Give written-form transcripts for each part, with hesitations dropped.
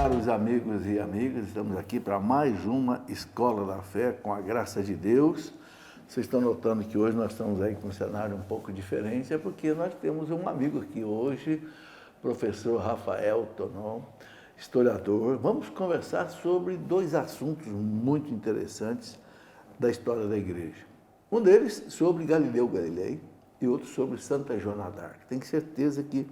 Caros amigos e amigas, estamos aqui para mais uma Escola da Fé, com a graça de Deus. Vocês estão notando que hoje nós estamos aí com um cenário um pouco diferente, é porque nós temos um amigo aqui hoje, professor Rafael Tonon, historiador. Vamos conversar sobre dois assuntos muito interessantes da história da igreja. Um deles sobre Galileu Galilei e outro sobre Santa Joana d'Arc. Tenho certeza que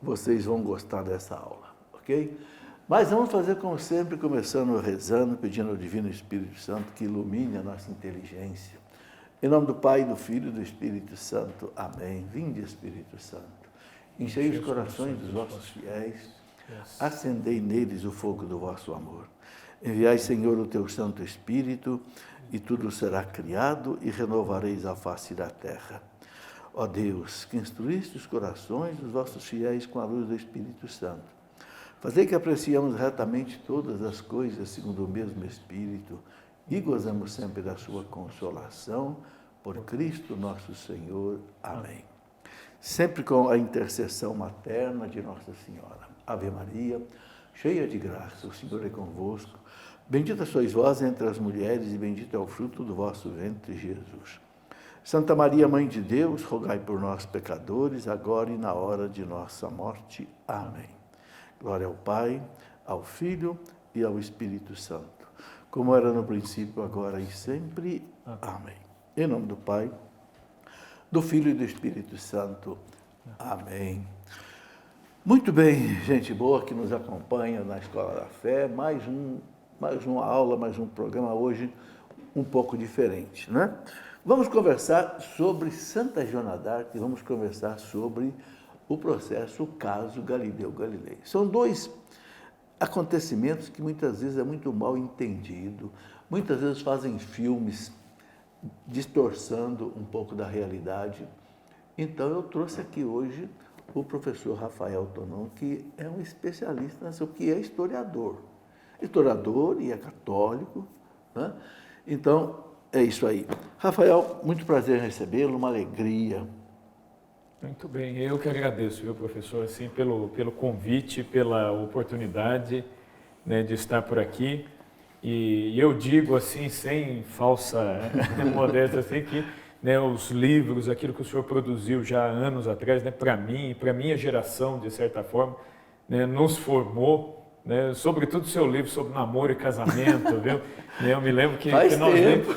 vocês vão gostar dessa aula, ok? Mas vamos fazer como sempre, começando rezando, pedindo ao Divino Espírito Santo que ilumine a nossa inteligência. Em nome do Pai, do Filho e do Espírito Santo. Amém. Vinde, Espírito Santo. Enchei os corações dos vossos fiéis, acendei neles o fogo do vosso amor. Enviai, Senhor, o teu Santo Espírito, e tudo será criado, e renovareis a face da terra. Ó Deus, que instruíste os corações dos vossos fiéis com a luz do Espírito Santo, fazei que apreciemos retamente todas as coisas segundo o mesmo Espírito e gozamos sempre da sua consolação, por Cristo nosso Senhor. Amém. Sempre com a intercessão materna de Nossa Senhora. Ave Maria, cheia de graça, o Senhor é convosco. Bendita sois vós entre as mulheres e bendito é o fruto do vosso ventre, Jesus. Santa Maria, Mãe de Deus, rogai por nós, pecadores, agora e na hora de nossa morte. Amém. Glória ao Pai, ao Filho e ao Espírito Santo, como era no princípio, agora e sempre. Amém. Em nome do Pai, do Filho e do Espírito Santo. Amém. Muito bem, gente boa que nos acompanha na Escola da Fé, mais uma aula, mais um programa hoje um pouco diferente, né? Vamos conversar sobre Santa Joana d'Arc e vamos conversar sobre o processo, o caso Galileu Galilei. São dois acontecimentos que muitas vezes é muito mal entendido, muitas vezes fazem filmes distorçando um pouco da realidade. Então eu trouxe aqui hoje o professor Rafael Tonon, que é um especialista nisso, que é historiador e é católico, né? Então, é isso aí. Rafael, muito prazer em recebê-lo, uma alegria. Muito bem, eu que agradeço, viu, professor, assim, pelo convite, pela oportunidade, né, de estar por aqui. E eu digo assim, sem falsa modéstia, assim, que, né, os livros, aquilo que o senhor produziu já há anos atrás, né, para mim e para a minha geração, de certa forma, né, nos formou, né, sobretudo o seu livro sobre namoro e casamento, viu? Eu me lembro que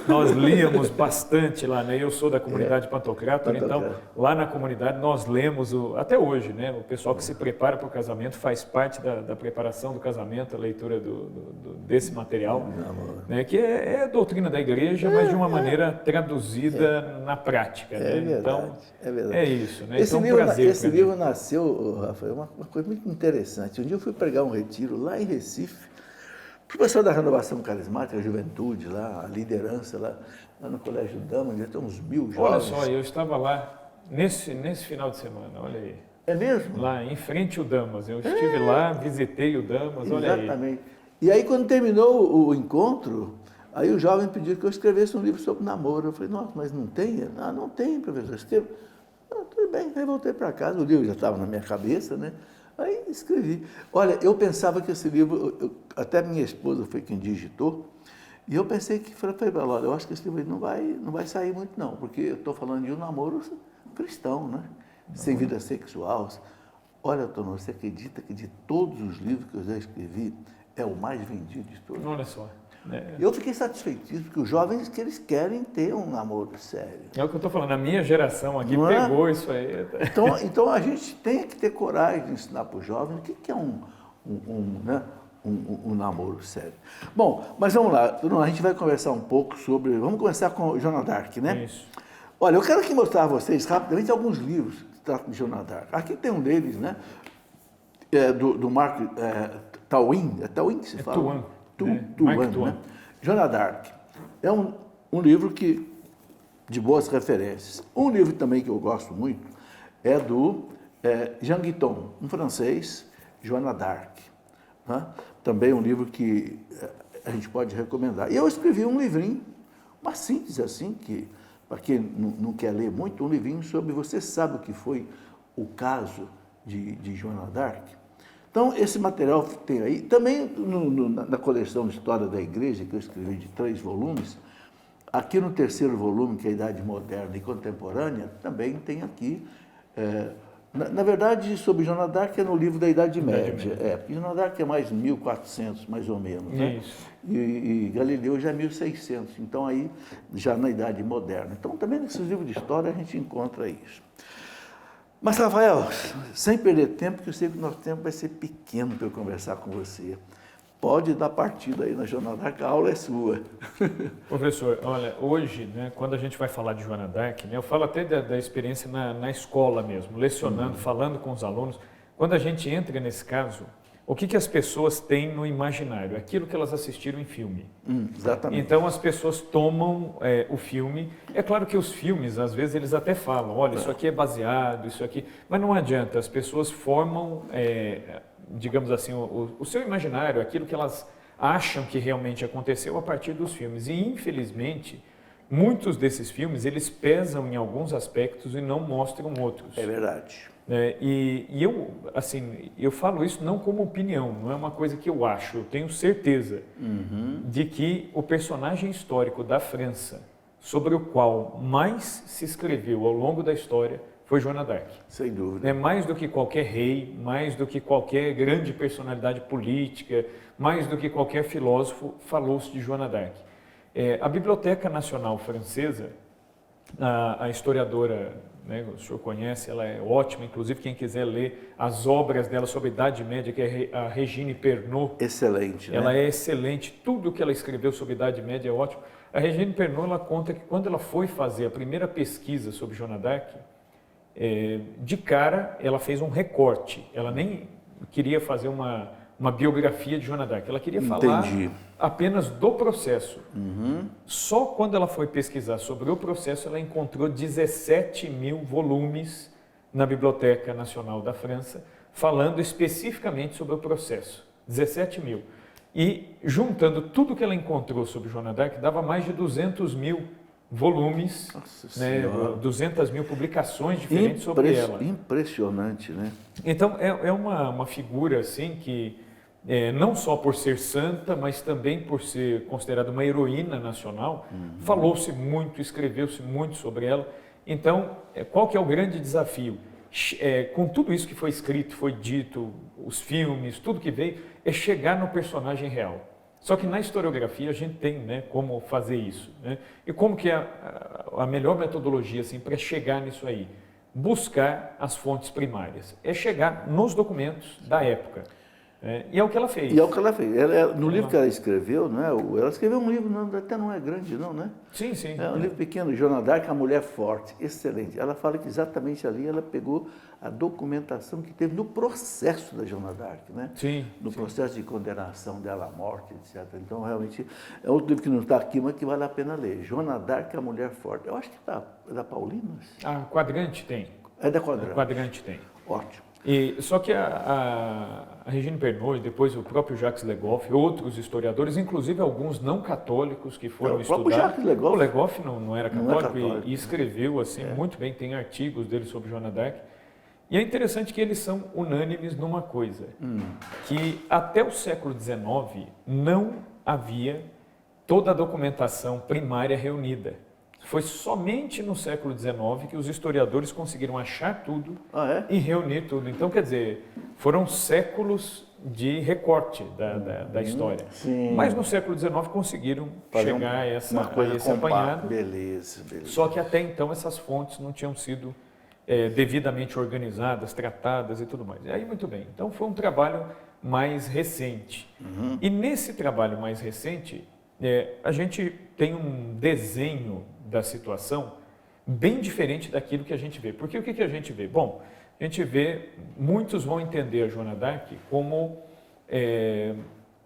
nós líamos bastante lá, né? Eu sou da comunidade Pantocrátor, então lá na comunidade nós lemos, até hoje, né? O pessoal que se prepara para o casamento faz parte da preparação do casamento, a leitura desse material, né? Que é doutrina da igreja, mas de uma maneira traduzida na prática. Né? Verdade, então, é verdade. É isso. Né? Esse livro nasceu, Rafael, uma coisa muito interessante. Um dia eu fui pregar um retiro lá em Recife, o pessoal da Renovação Carismática, a juventude lá, a liderança lá no Colégio Damas, já tem uns 1000 jovens. Olha só, eu estava lá nesse final de semana, olha aí. É mesmo? Lá em frente ao Damas, eu estive lá, visitei o Damas, olha aí. Exatamente. E aí quando terminou o encontro, aí o jovem pediu que eu escrevesse um livro sobre namoro. Eu falei, nossa, mas não tem? Ah, não tem, professor. Escreva. Ah, tudo bem, aí voltei para casa, o livro já estava na minha cabeça, né? Aí escrevi. Olha, eu pensava que esse livro, até minha esposa foi quem digitou, e eu pensei que, falei, olha, eu acho que esse livro não vai sair muito não, porque eu estou falando de um namoro cristão, né? Sem vida sexual. Olha, Tonon, você acredita que de todos os livros que eu já escrevi, é o mais vendido de todos? Olha só. Eu fiquei satisfeitíssimo, porque os jovens que eles querem ter um namoro sério. É o que eu estou falando, a minha geração aqui pegou isso aí. Então a gente tem que ter coragem de ensinar para os jovens o que é um namoro sério. Bom, mas vamos lá, a gente vai conversar um pouco sobre... Vamos começar com Joana d'Arc, né? Isso. Olha, eu quero aqui mostrar a vocês rapidamente alguns livros que tratam de Joana d'Arc. Aqui tem um deles, né? Do Mark Twain, é Twain que se fala? Tuan, né? Joana d'Arc. É um livro de boas referências. Um livro também que eu gosto muito é do Jean Guiton, um francês, Joana d'Arc. Né? Também um livro que a gente pode recomendar. E eu escrevi um livrinho, uma síntese assim, que para quem não quer ler muito, um livrinho sobre, você sabe o que foi o caso de Joana d'Arc? Então, esse material tem aí. Também na coleção História da Igreja, que eu escrevi de 3 volumes, aqui no 3º volume, que é a Idade Moderna e Contemporânea, também tem aqui, na verdade, sobre Joana d'Arc é no livro da Idade Média. Porque Joana d'Arc é mais 1400, mais ou menos, né? Isso. E Galileu já é 1600, então aí já na Idade Moderna. Então também nesses livros de história a gente encontra isso. Mas, Rafael, sem perder tempo, porque eu sei que o nosso tempo vai ser pequeno para eu conversar com você. Pode dar partida aí na Joana d'Arc, a aula é sua. Professor, olha, hoje, né, quando a gente vai falar de Joana d'Arc, né, eu falo até da experiência na escola mesmo, lecionando, falando com os alunos. Quando a gente entra nesse caso, o que as pessoas têm no imaginário? Aquilo que elas assistiram em filme. Exatamente. Então, as pessoas tomam o filme. É claro que os filmes, às vezes, eles até falam, olha, isso aqui é baseado, isso aqui... Mas não adianta, as pessoas formam, digamos assim, o seu imaginário, aquilo que elas acham que realmente aconteceu a partir dos filmes. E, infelizmente, muitos desses filmes, eles pesam em alguns aspectos e não mostram outros. É verdade. E eu, assim, eu falo isso não como opinião, não é uma coisa que eu acho, eu tenho certeza de que o personagem histórico da França, sobre o qual mais se escreveu ao longo da história, foi Joana d'Arc. Sem dúvida. Mais do que qualquer rei, mais do que qualquer grande personalidade política, mais do que qualquer filósofo, falou-se de Joana d'Arc. A Biblioteca Nacional Francesa, a historiadora, né, o senhor conhece, ela é ótima, inclusive quem quiser ler as obras dela sobre a Idade Média, que é a Regine Pernot. Excelente, né? Ela é excelente, tudo que ela escreveu sobre a Idade Média é ótimo. A Regine Pernot, ela conta que quando ela foi fazer a primeira pesquisa sobre Joana d'Arc, de cara ela fez um recorte, ela nem queria fazer uma biografia de Joana d'Arc, ela queria falar apenas do processo. Só quando ela foi pesquisar sobre o processo, ela encontrou 17.000 volumes na Biblioteca Nacional da França, falando especificamente sobre o processo. 17.000. E juntando tudo que ela encontrou sobre Joana d'Arc, dava mais de 200.000 volumes, né, 200.000 publicações diferentes sobre ela. Impressionante, né? Então, é uma figura assim que, não só por ser santa, mas também por ser considerada uma heroína nacional, falou-se muito, escreveu-se muito sobre ela. Então, qual que é o grande desafio? Com tudo isso que foi escrito, foi dito, os filmes, tudo que veio, é chegar no personagem real. Só que na historiografia a gente tem, né, como fazer isso, né? E como que é a melhor metodologia assim, para chegar nisso aí? Buscar as fontes primárias. É chegar nos documentos da época. E é o que ela fez. E é o que ela fez. No livro que ela escreveu, não é? Ela escreveu um livro, até não é grande não, né? Sim, sim. É um livro pequeno, Joana d'Arc, a Mulher Forte, excelente. Ela fala que exatamente ali ela pegou a documentação que teve no processo da Joana d'Arc, né? Sim. No processo de condenação dela à morte, etc. Então, realmente, é outro livro que não está aqui, mas que vale a pena ler. Joana d'Arc, a Mulher Forte. Eu acho que é da Paulinas. A Quadrante tem. É da Quadrante. A Quadrante tem. Ótimo. Só que a Regine Pernot, e depois o próprio Jacques Le Goff, outros historiadores, inclusive alguns não católicos que foram estudar. O próprio Jacques Le Goff. O Le Goff não era católico, católico e escreveu assim muito bem, tem artigos dele sobre Joana d'Arc. E é interessante que eles são unânimes numa coisa, que até o século XIX não havia toda a documentação primária reunida. Foi somente no século XIX que os historiadores conseguiram achar tudo e reunir tudo. Então, quer dizer, foram séculos de recorte da história. Sim. Mas no século XIX conseguiram chegar a esse apanhado. Beleza. Só que até então essas fontes não tinham sido devidamente organizadas, tratadas e tudo mais. E aí, muito bem. Então, foi um trabalho mais recente. E nesse trabalho mais recente, a gente tem um desenho da situação bem diferente daquilo que a gente vê. Porque o que a gente vê? Bom, a gente vê, muitos vão entender a Joana d'Arc como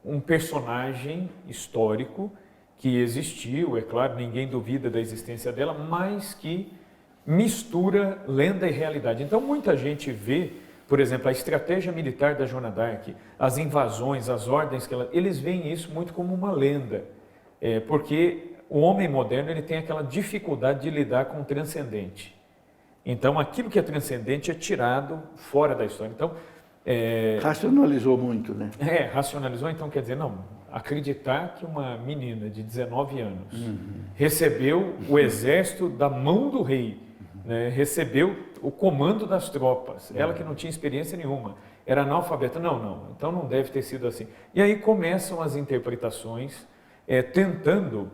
um personagem histórico que existiu, é claro, ninguém duvida da existência dela, mas que mistura lenda e realidade. Então, muita gente vê, por exemplo, a estratégia militar da Joana d'Arc, as invasões, as ordens que eles veem isso muito como uma lenda, porque o homem moderno ele tem aquela dificuldade de lidar com o transcendente. Então, aquilo que é transcendente é tirado fora da história. Então, Racionalizou muito, né? Racionalizou, então quer dizer, não, acreditar que uma menina de 19 anos recebeu o exército da mão do rei, né, recebeu o comando das tropas, ela que não tinha experiência nenhuma, era analfabeta, não, então não deve ter sido assim. E aí começam as interpretações, tentando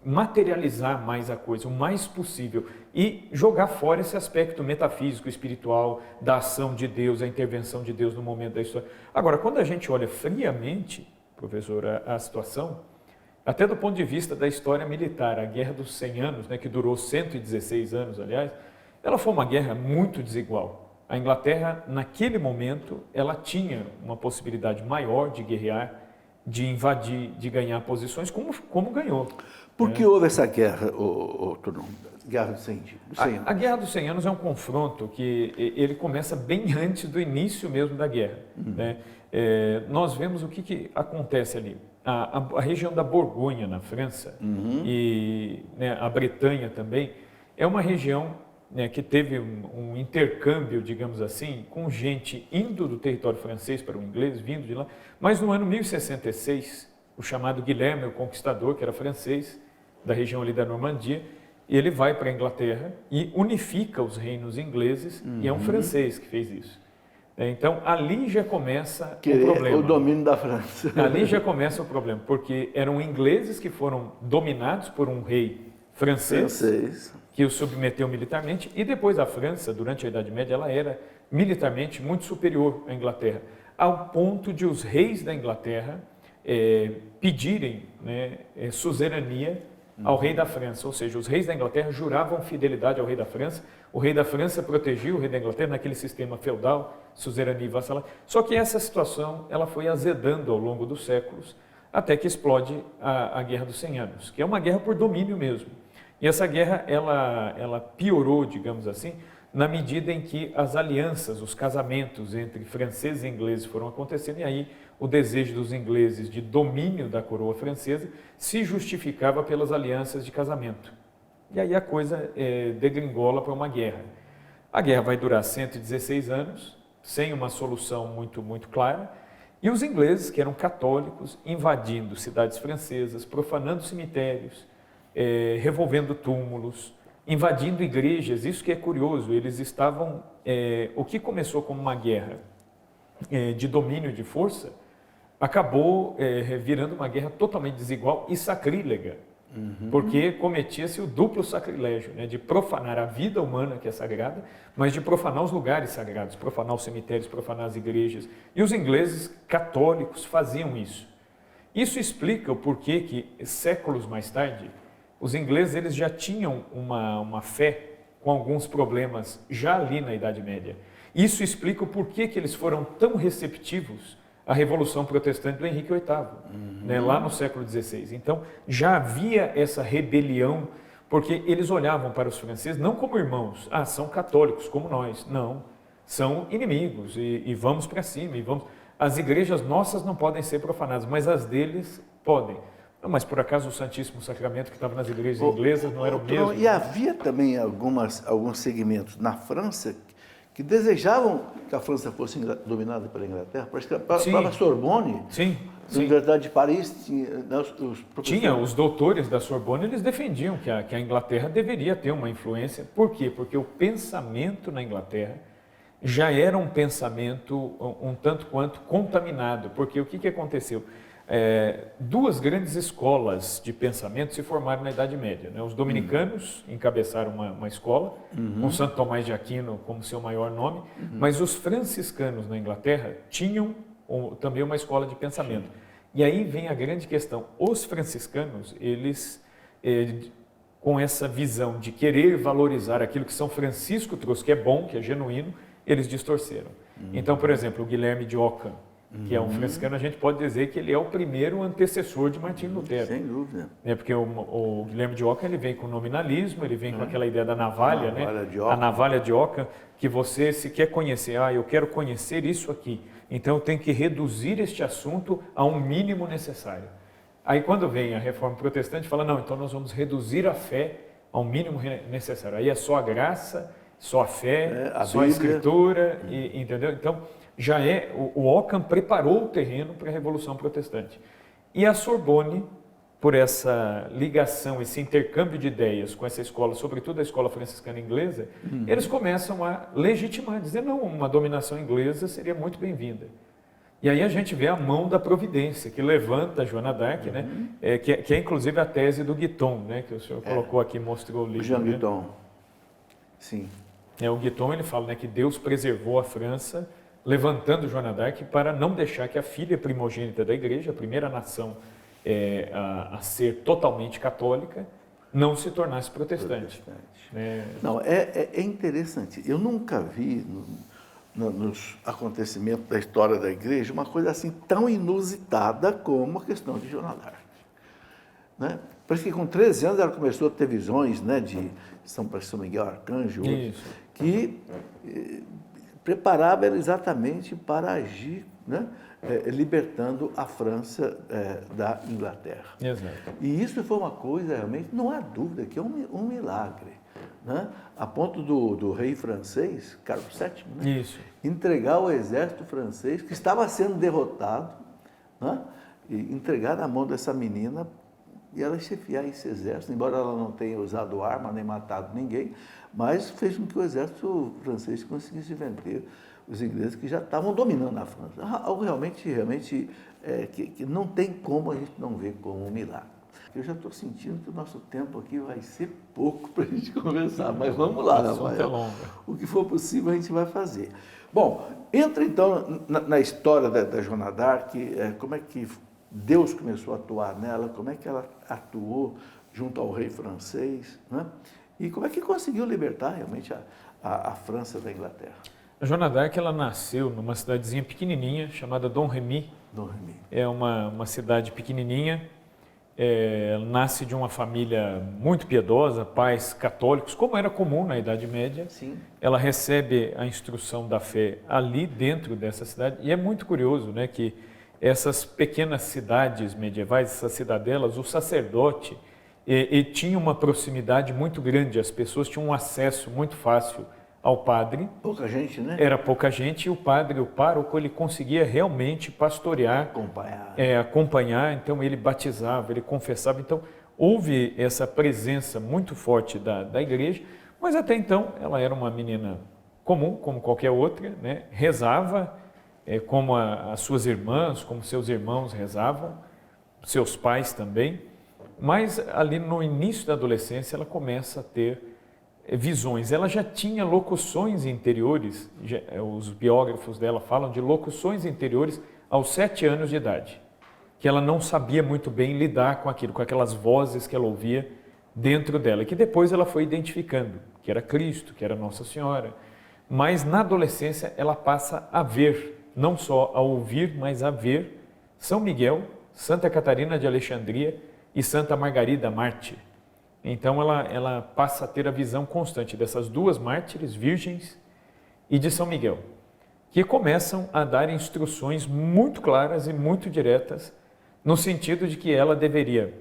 materializar mais a coisa, o mais possível, e jogar fora esse aspecto metafísico, espiritual, da ação de Deus, a intervenção de Deus no momento da história. Agora, quando a gente olha friamente, professor, a situação, até do ponto de vista da história militar, a Guerra dos 100 Anos, né, que durou 116 anos, aliás, ela foi uma guerra muito desigual. A Inglaterra, naquele momento, ela tinha uma possibilidade maior de guerrear, de invadir, de ganhar posições, como ganhou. Por que houve essa guerra, Guerra dos 100 Anos? A Guerra dos 100 Anos é um confronto que ele começa bem antes do início mesmo da guerra. Né? Nós vemos o que acontece ali. A região da Borgonha, na França, e né, a Bretanha também, é uma região, né, que teve um intercâmbio, digamos assim, com gente indo do território francês para o inglês, vindo de lá. Mas no ano 1066, o chamado Guilherme, o Conquistador, que era francês, da região ali da Normandia, ele vai para a Inglaterra e unifica os reinos ingleses, e é um francês que fez isso. Então, ali já começa o problema. O domínio da França. Ali já começa o problema, porque eram ingleses que foram dominados por um rei francês, que o submeteu militarmente, e depois a França, durante a Idade Média, ela era militarmente muito superior à Inglaterra, ao ponto de os reis da Inglaterra pedirem, né, suzerania ao rei da França, ou seja, os reis da Inglaterra juravam fidelidade ao rei da França, o rei da França protegia o rei da Inglaterra naquele sistema feudal, suzerania e vassalagem. Só que essa situação ela foi azedando ao longo dos séculos, até que explode a Guerra dos 100 Anos, que é uma guerra por domínio mesmo. E essa guerra ela piorou, digamos assim, na medida em que as alianças, os casamentos entre franceses e ingleses foram acontecendo, e aí o desejo dos ingleses de domínio da coroa francesa se justificava pelas alianças de casamento. E aí a coisa degringola para uma guerra. A guerra vai durar 116 anos, sem uma solução muito clara, e os ingleses, que eram católicos, invadindo cidades francesas, profanando cemitérios, revolvendo túmulos, invadindo igrejas. Isso que é curioso, eles estavam... o que começou como uma guerra de domínio de força, acabou virando uma guerra totalmente desigual e sacrílega, porque cometia-se o duplo sacrilégio, né, de profanar a vida humana, que é sagrada, mas de profanar os lugares sagrados, profanar os cemitérios, profanar as igrejas. E os ingleses católicos faziam isso. Isso explica o porquê que, séculos mais tarde, os ingleses eles já tinham uma fé com alguns problemas já ali na Idade Média. Isso explica o porquê que eles foram tão receptivos à Revolução Protestante do Henrique VIII, né, lá no século XVI. Então, já havia essa rebelião, porque eles olhavam para os franceses não como irmãos, são católicos como nós, não, são inimigos e vamos para cima, as igrejas nossas não podem ser profanadas, mas as deles podem. Não, mas por acaso o Santíssimo Sacramento que estava nas igrejas inglesas não era o mesmo? E havia também alguns segmentos na França que desejavam que a França fosse dominada pela Inglaterra. Por exemplo, a própria Sorbonne, na Universidade de Paris, tinha os doutores da Sorbonne, eles defendiam que a Inglaterra deveria ter uma influência. Por quê? Porque o pensamento na Inglaterra já era um pensamento um tanto quanto contaminado. Porque o que aconteceu? Duas grandes escolas de pensamento se formaram na Idade Média, né? Os dominicanos encabeçaram uma escola, com Santo Tomás de Aquino como seu maior nome, mas os franciscanos na Inglaterra tinham também uma escola de pensamento. E aí vem a grande questão, os franciscanos, eles, com essa visão de querer valorizar aquilo que São Francisco trouxe, que é bom, que é genuíno, eles distorceram. Então, por exemplo, o Guilherme de Ockham, que é um franciscano, a gente pode dizer que ele é o primeiro antecessor de Martinho Lutero. Sem dúvida. Porque o Guilherme de Ockham, ele vem com o nominalismo, ele vem com aquela ideia da navalha, né? A navalha de Ockham, que você se quer conhecer, eu quero conhecer isso aqui, então eu tenho que reduzir este assunto a um mínimo necessário. Aí quando vem a Reforma Protestante, fala, não, então nós vamos reduzir a fé ao mínimo necessário. Aí é só a graça só a fé, a só a Bíblia. Escritura, entendeu? Então, já o Ockham preparou o terreno para a Revolução Protestante. E a Sorbonne, por essa ligação, esse intercâmbio de ideias com essa escola, sobretudo a escola franciscana inglesa, eles começam a legitimar, dizer, não, uma dominação inglesa seria muito bem-vinda. E aí a gente vê a mão da providência, que levanta a Joana d'Arc, né? Que é inclusive a tese do Guiton, né? Que o senhor colocou aqui, mostrou o livro. Jean né? Guiton, sim. O Guiton, ele fala, né, que Deus preservou a França, levantando Joana d'Arc para não deixar que a filha primogênita da igreja, a primeira nação a ser totalmente católica, não se tornasse protestante. Não, é interessante. Eu nunca vi nos acontecimentos da história da igreja uma coisa assim tão inusitada como a questão de Joana d'Arc. Né? Parece que com 13 anos ela começou a ter visões, né, de São Miguel Arcanjo, que preparava ela exatamente para agir, né, libertando a França da Inglaterra. Exato. E isso foi uma coisa realmente, não há dúvida que é um milagre. Né? A ponto do rei francês, Carlos VII, né? Entregar o exército francês, que estava sendo derrotado, né? E entregar na mão dessa menina e ela chefiar esse exército, embora ela não tenha usado arma nem matado ninguém, mas fez com que o exército francês conseguisse vencer os ingleses que já estavam dominando a França. Algo realmente que não tem como a gente não ver como um milagre. Eu já estou sentindo que o nosso tempo aqui vai ser pouco para a gente conversar, mas vamos lá, Rafael. O que for possível a gente vai fazer. Bom, entra então na história da Joana d'Arc, como é que Deus começou a atuar nela, como é que ela atuou junto ao rei francês, né? E como é que conseguiu libertar realmente a França da Inglaterra. A Joana d'Arc, ela nasceu numa cidadezinha pequenininha chamada Domremy. É uma cidade pequenininha. Nasce de uma família muito piedosa, pais católicos, como era comum na Idade Média. Sim. Ela recebe a instrução da fé ali dentro dessa cidade. E é muito curioso, né, que essas pequenas cidades medievais, essas cidadelas, o sacerdote tinha uma proximidade muito grande, as pessoas tinham um acesso muito fácil ao padre. Pouca gente, né? Era pouca gente e o padre, o pároco, ele conseguia realmente pastorear, acompanhar, então ele batizava, ele confessava, então houve essa presença muito forte da igreja, mas até então ela era uma menina comum, como qualquer outra, né? Rezava como as suas irmãs, como seus irmãos rezavam, seus pais também, mas ali no início da adolescência ela começa a ter visões. Ela já tinha locuções interiores, os biógrafos dela falam de locuções interiores aos 7 anos de idade, que ela não sabia muito bem lidar com aquilo, com aquelas vozes que ela ouvia dentro dela, que depois ela foi identificando, que era Cristo, que era Nossa Senhora, mas na adolescência ela passa a ver, não só a ouvir, mas a ver São Miguel, Santa Catarina de Alexandria e Santa Margarida Mártir. Então ela passa a ter a visão constante dessas duas mártires virgens e de São Miguel, que começam a dar instruções muito claras e muito diretas, no sentido de que ela deveria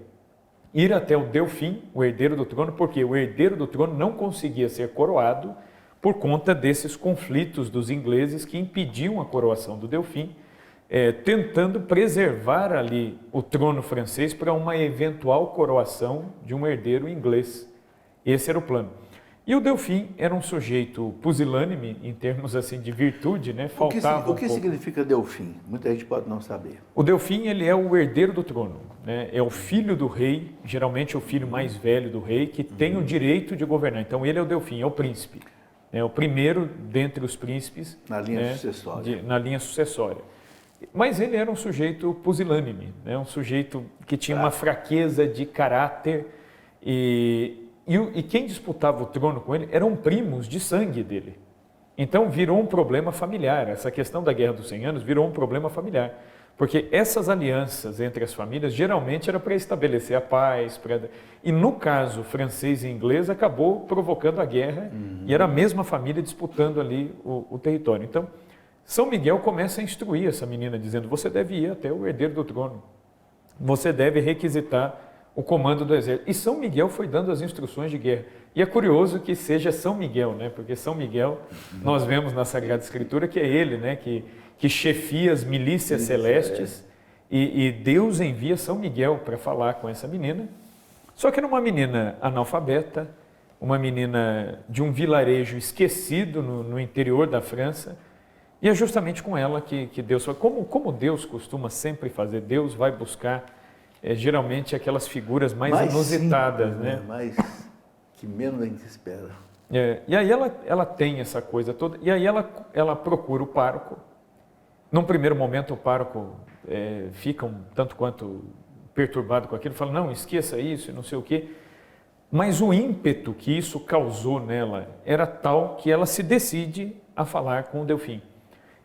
ir até o Delfim, o herdeiro do trono, porque o herdeiro do trono não conseguia ser coroado por conta desses conflitos dos ingleses que impediam a coroação do Delfim, tentando preservar ali o trono francês para uma eventual coroação de um herdeiro inglês. Esse era o plano. E o Delfim era um sujeito pusilânime, em termos assim de virtude, né? Faltava o que significa Delfim? Muita gente pode não saber. O Delfim, ele é o herdeiro do trono, né? É o filho do rei, geralmente o filho mais velho do rei, que tem o direito de governar. Então ele é o Delfim, é o príncipe. É o primeiro dentre os príncipes. Na linha sucessória. Na linha sucessória. Mas ele era um sujeito pusilânime, né? Um sujeito que tinha uma fraqueza de caráter e quem disputava o trono com ele eram primos de sangue dele. Então virou um problema familiar. Essa questão da Guerra dos 100 Anos virou um problema familiar, porque essas alianças entre as famílias geralmente era para estabelecer a paz. E no caso francês e inglês acabou provocando a guerra e era a mesma família disputando ali o território. Então São Miguel começa a instruir essa menina, dizendo: você deve ir até o herdeiro do trono, você deve requisitar o comando do exército. E São Miguel foi dando as instruções de guerra. E é curioso que seja São Miguel, né? Porque São Miguel, nós vemos na Sagrada Escritura que é ele, né? Que chefia as milícias celestes, e Deus envia São Miguel para falar com essa menina. Só que era uma menina analfabeta, uma menina de um vilarejo esquecido no interior da França, e é justamente com ela que Deus fala. Como Deus costuma sempre fazer, Deus vai buscar geralmente aquelas figuras mais inusitadas, simples, né? Mais que menos a gente espera. E aí ela tem essa coisa toda, e aí ela procura o pároco. Num primeiro momento o pároco fica um tanto quanto perturbado com aquilo, fala, não, esqueça isso e não sei o quê. Mas o ímpeto que isso causou nela era tal que ela se decide a falar com o Delfim.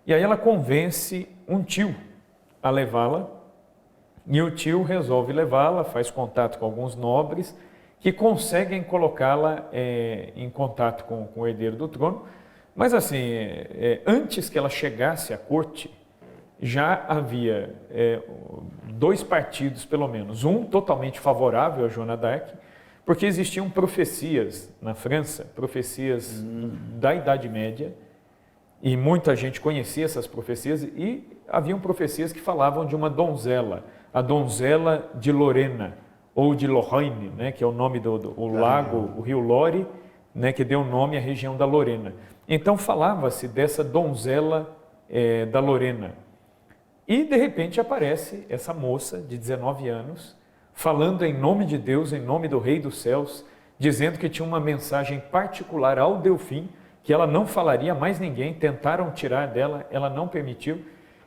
E aí ela convence um tio a levá-la, e o tio resolve levá-la, faz contato com alguns nobres, que conseguem colocá-la em contato com o herdeiro do trono. Mas assim, antes que ela chegasse à corte, já havia dois partidos, pelo menos, um totalmente favorável a Joana d'Arc, porque existiam profecias na França, profecias da Idade Média, e muita gente conhecia essas profecias, e haviam profecias que falavam de uma donzela, a donzela de Lorena, ou de Lorraine, né, que é o nome do lago, o rio Lore, né, que deu nome à região da Lorena. Então falava-se dessa donzela da Lorena. E de repente aparece essa moça de 19 anos, falando em nome de Deus, em nome do Rei dos Céus, dizendo que tinha uma mensagem particular ao Delfim, que ela não falaria a mais ninguém, tentaram tirar dela, ela não permitiu.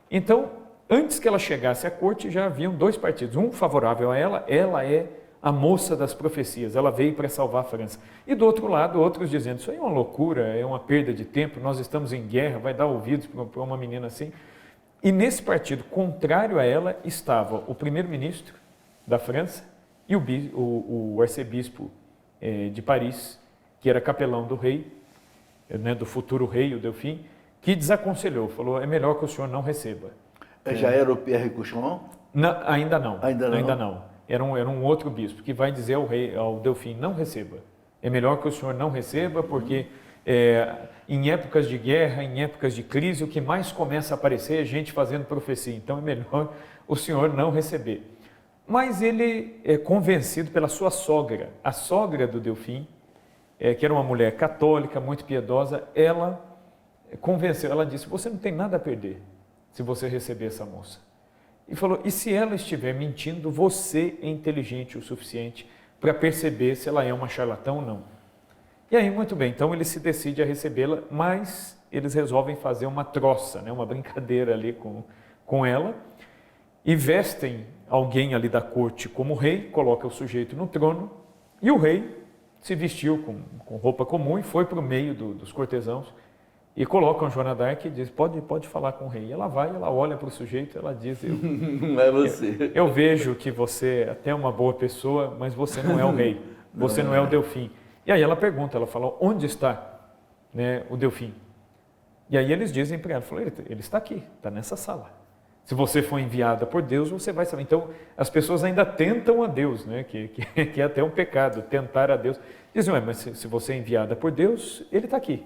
Então, antes que ela chegasse à corte, já haviam dois partidos, um favorável a ela é a moça das profecias, ela veio para salvar a França. E do outro lado, outros dizendo, isso aí é uma loucura, é uma perda de tempo, nós estamos em guerra, vai dar ouvidos para uma menina assim. E nesse partido, contrário a ela, estava o primeiro-ministro da França e o arcebispo de Paris, que era capelão do rei, né, do futuro rei, o Delfim, que desaconselhou, falou, é melhor que o senhor não receba. Já era o Pierre Cauchon? Ainda não. Ainda não. Era um outro bispo que vai dizer ao Delfim, não receba. É melhor que o senhor não receba, porque em épocas de guerra, em épocas de crise, o que mais começa a aparecer é gente fazendo profecia. Então é melhor o senhor não receber. Mas ele é convencido pela sua sogra, a sogra do Delfim, que era uma mulher católica, muito piedosa, ela convenceu, ela disse, você não tem nada a perder se você receber essa moça. E falou, e se ela estiver mentindo, você é inteligente o suficiente para perceber se ela é uma charlatã ou não. E aí, muito bem, então ele se decide a recebê-la, mas eles resolvem fazer uma troça, né, uma brincadeira ali com ela, e vestem alguém ali da corte como rei, coloca o sujeito no trono, e o rei se vestiu com roupa comum e foi para o meio dos cortesãos, e colocam Joana d'Arc e diz, pode falar com o rei. Ela vai, ela olha para o sujeito, ela diz, não é você. Eu vejo que você até é uma boa pessoa, mas você não é o rei, você não é o Delfim. E aí ela pergunta, ela fala, onde está, né, o Delfim? E aí eles dizem para ela, ele está aqui, está nessa sala. Se você for enviada por Deus, você vai saber. Então, as pessoas ainda tentam a Deus, né, que é até um pecado, tentar a Deus. Dizem, mas se você é enviada por Deus, ele está aqui.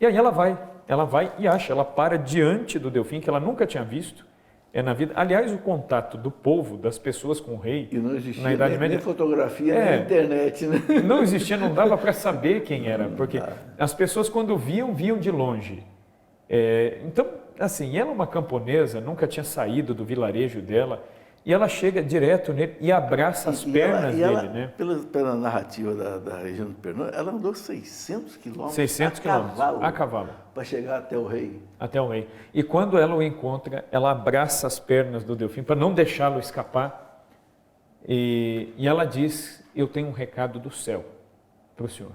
E aí ela vai e acha, ela para diante do Delfim, que ela nunca tinha visto na vida. Aliás, o contato do povo, das pessoas com o rei, e não existia na Idade Média, nem fotografia, nem internet, né? Não existia, não dava para saber quem era, porque as pessoas quando viam de longe. Então, assim, ela é uma camponesa, nunca tinha saído do vilarejo dela, e ela chega direto nele e abraça as pernas dele, né? Pela narrativa da região do Pernambuco, ela andou 600 quilômetros 600 quilômetros a cavalo para chegar até o rei. Até o rei. E quando ela o encontra, ela abraça as pernas do Delfim para não deixá-lo escapar. E ela diz, eu tenho um recado do céu para o senhor.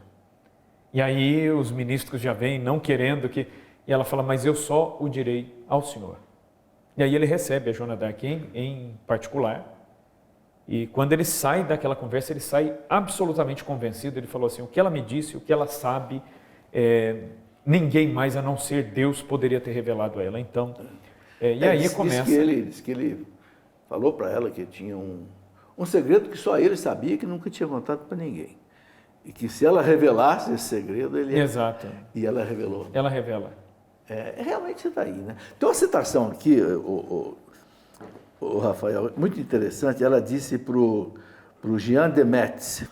E aí os ministros já vêm não querendo que... E ela fala, mas eu só o direi ao senhor. E aí ele recebe a Joana d'Arc em particular, e quando ele sai daquela conversa, ele sai absolutamente convencido. Ele falou assim, o que ela me disse, o que ela sabe, ninguém mais a não ser Deus poderia ter revelado a ela. Então, e aí começa... Diz que ele falou para ela que tinha Um segredo que só ele sabia, que nunca tinha contado para ninguém. E que se ela revelasse esse segredo, ele... Exato. E ela revelou. Ela revela. Realmente está aí, né? Tem uma citação aqui, o Rafael, muito interessante. Ela disse para o Jean de Metz,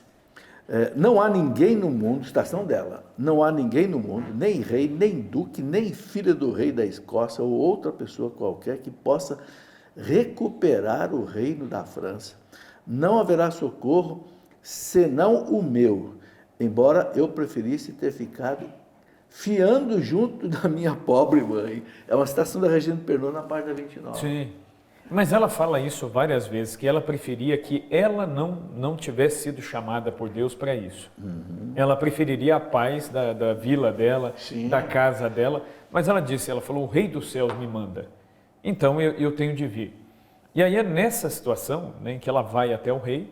não há ninguém no mundo, citação dela, não há ninguém no mundo, nem rei, nem duque, nem filha do rei da Escócia ou outra pessoa qualquer que possa recuperar o reino da França. Não haverá socorro senão o meu, embora eu preferisse ter ficado fiando junto da minha pobre mãe. É uma citação da Regina Pernod na página 29. Sim. Mas ela fala isso várias vezes, que ela preferia que ela não tivesse sido chamada por Deus para isso. Uhum. Ela preferiria a paz da vila dela, sim, da casa dela, mas ela disse, ela falou, o rei dos céus me manda, então eu tenho de vir. E aí é nessa situação, né, em que ela vai até o rei,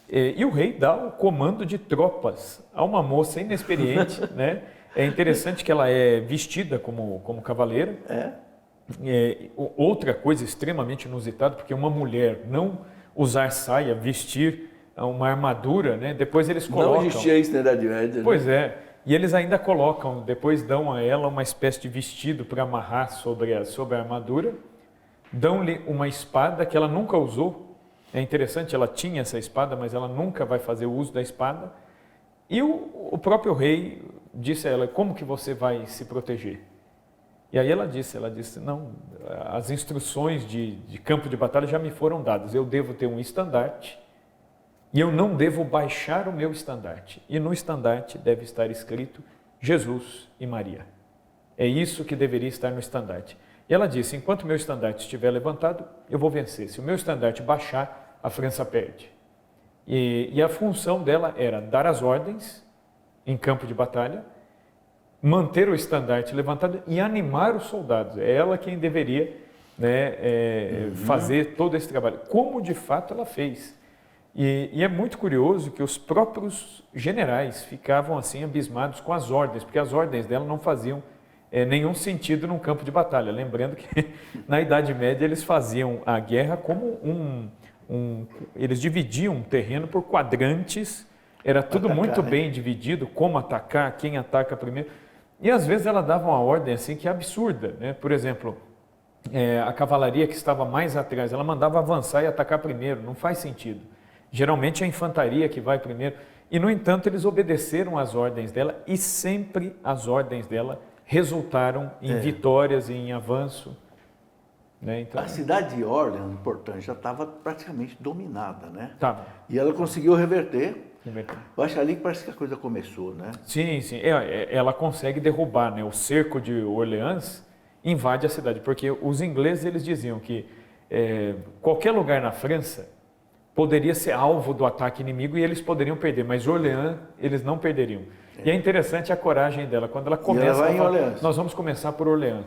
e o rei dá o comando de tropas a uma moça inexperiente, né? É interessante que ela é vestida como cavaleira. Outra coisa extremamente inusitada, porque uma mulher não usar saia, vestir uma armadura, né? Depois eles colocam... Não existia isso na Idade Média. Pois é, e eles ainda colocam, depois dão a ela uma espécie de vestido para amarrar sobre a armadura, dão-lhe uma espada que ela nunca usou. É interessante, ela tinha essa espada, mas ela nunca vai fazer o uso da espada. E o próprio rei disse a ela, como que você vai se proteger? E aí ela disse, não, as instruções de campo de batalha já me foram dadas, eu devo ter um estandarte e eu não devo baixar o meu estandarte. E no estandarte deve estar escrito Jesus e Maria. É isso que deveria estar no estandarte. E ela disse, enquanto o meu estandarte estiver levantado, eu vou vencer. Se o meu estandarte baixar, a França perde. E a função dela era dar as ordens em campo de batalha, manter o estandarte levantado e animar os soldados. É ela quem deveria, né, fazer todo esse trabalho, como de fato ela fez. E é muito curioso que os próprios generais ficavam assim abismados com as ordens, porque as ordens dela não faziam nenhum sentido num campo de batalha. Lembrando que na Idade Média eles faziam a guerra como eles dividiam um terreno por quadrantes, era tudo muito bem dividido, como atacar, quem ataca primeiro. E às vezes ela dava uma ordem assim que é absurda, né? Por exemplo, a cavalaria que estava mais atrás, ela mandava avançar e atacar primeiro, não faz sentido. Geralmente é a infantaria que vai primeiro. E no entanto eles obedeceram às ordens dela e sempre as ordens dela resultaram em vitórias e em avanço. Né? Então, a cidade de Orleans, importante, já estava praticamente dominada, né? Tava. E ela conseguiu reverter. Eu acho ali que parece que a coisa começou, né? Sim, sim. Ela consegue derrubar, né? O cerco de Orleans invade a cidade, porque os ingleses eles diziam que qualquer lugar na França poderia ser alvo do ataque inimigo e eles poderiam perder, mas Orleans eles não perderiam. E é interessante a coragem dela, quando ela começa ela vai em Orleans. Nós vamos começar por Orleans.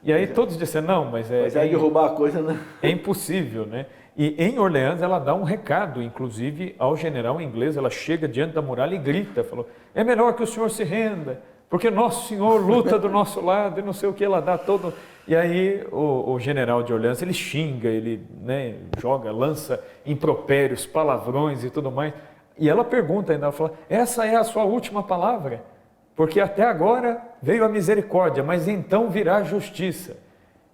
E aí todos disseram, não, mas derrubar a coisa, né? É impossível, né? E em Orleans ela dá um recado, inclusive ao general inglês, ela chega diante da muralha e grita, falou, é melhor que o senhor se renda, porque nosso senhor luta do nosso lado e não sei o que, ela dá todo... E aí o general de Orleans, ele xinga, ele, né, joga, lança impropérios, palavrões e tudo mais. E ela pergunta ainda, ela fala, essa é a sua última palavra? Porque até agora veio a misericórdia, mas então virá a justiça.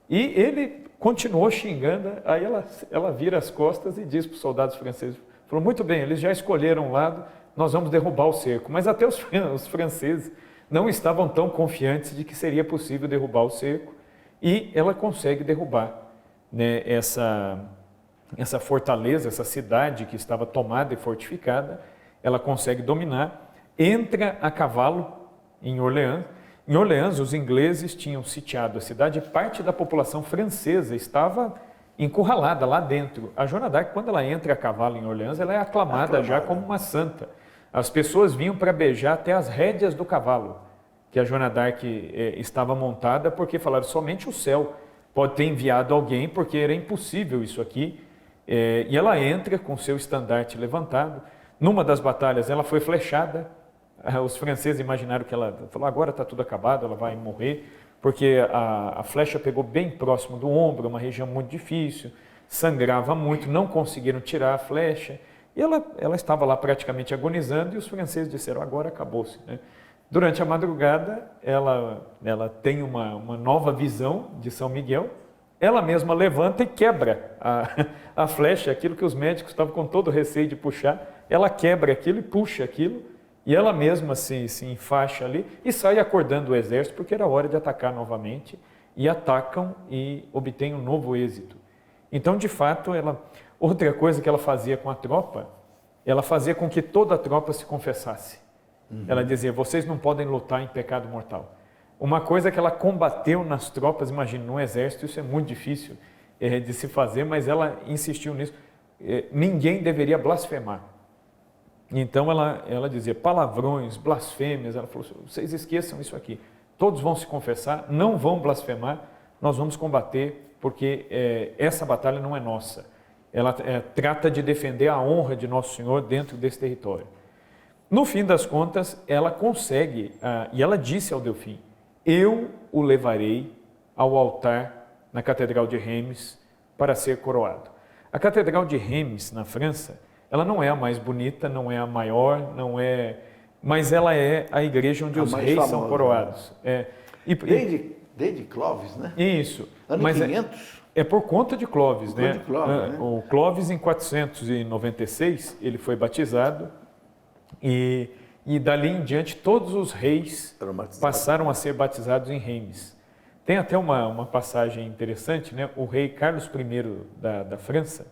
E ele continuou xingando, aí ela vira as costas e diz para os soldados franceses, falou, muito bem, eles já escolheram um lado, nós vamos derrubar o cerco. Mas até os franceses não estavam tão confiantes de que seria possível derrubar o cerco, e ela consegue derrubar, né, essa fortaleza, essa cidade que estava tomada e fortificada, ela consegue dominar, entra a cavalo em Orleans. Em Orleans, os ingleses tinham sitiado a cidade e parte da população francesa estava encurralada lá dentro. A Joana d'Arc, quando ela entra a cavalo em Orleans, ela é aclamada já como uma santa. As pessoas vinham para beijar até as rédeas do cavalo que a Joana d'Arc estava montada, porque falaram, somente o céu pode ter enviado alguém, porque era impossível isso aqui. E ela entra com seu estandarte levantado. Numa das batalhas, ela foi flechada. Os franceses imaginaram que ela falou, agora está tudo acabado, ela vai morrer, porque a flecha pegou bem próximo do ombro, uma região muito difícil. sangrava muito, não conseguiram tirar a flecha, e ela estava lá praticamente agonizando, e os franceses disseram, agora acabou-se, né? Durante a madrugada, ela tem uma nova visão de São Miguel, ela mesma levanta e quebra a flecha, aquilo que os médicos estavam com todo receio de puxar, ela quebra aquilo e puxa aquilo, e ela mesma se enfaixa ali e sai acordando o exército, porque era hora de atacar novamente, e atacam e obtêm um novo êxito. Então, de fato, outra coisa que ela fazia com a tropa, ela fazia com que toda a tropa se confessasse. Ela dizia, vocês não podem lutar em pecado mortal. Uma coisa que ela combateu nas tropas, imagina, no exército, isso é muito difícil de se fazer, mas ela insistiu nisso. Ninguém deveria blasfemar. Então ela dizia palavrões, blasfêmias, ela falou, vocês esqueçam isso aqui. Todos vão se confessar, não vão blasfemar, nós vamos combater, porque essa batalha não é nossa. Ela trata de defender a honra de Nosso Senhor dentro desse território. No fim das contas, ela consegue, e ela disse ao Delfim, eu o levarei ao altar na Catedral de Reims para ser coroado. A Catedral de Reims, na França, ela não é a mais bonita, não é a maior, mas ela é a igreja onde os reis famosa, são coroados. Desde Clovis, né? Isso. Ano 500? É por conta de Clovis, né? De Clovis, né? O Clovis, em 496, ele foi batizado, e dali em diante todos os reis passaram a ser batizados em Reims. Tem até uma passagem interessante, né? O rei Carlos I da França,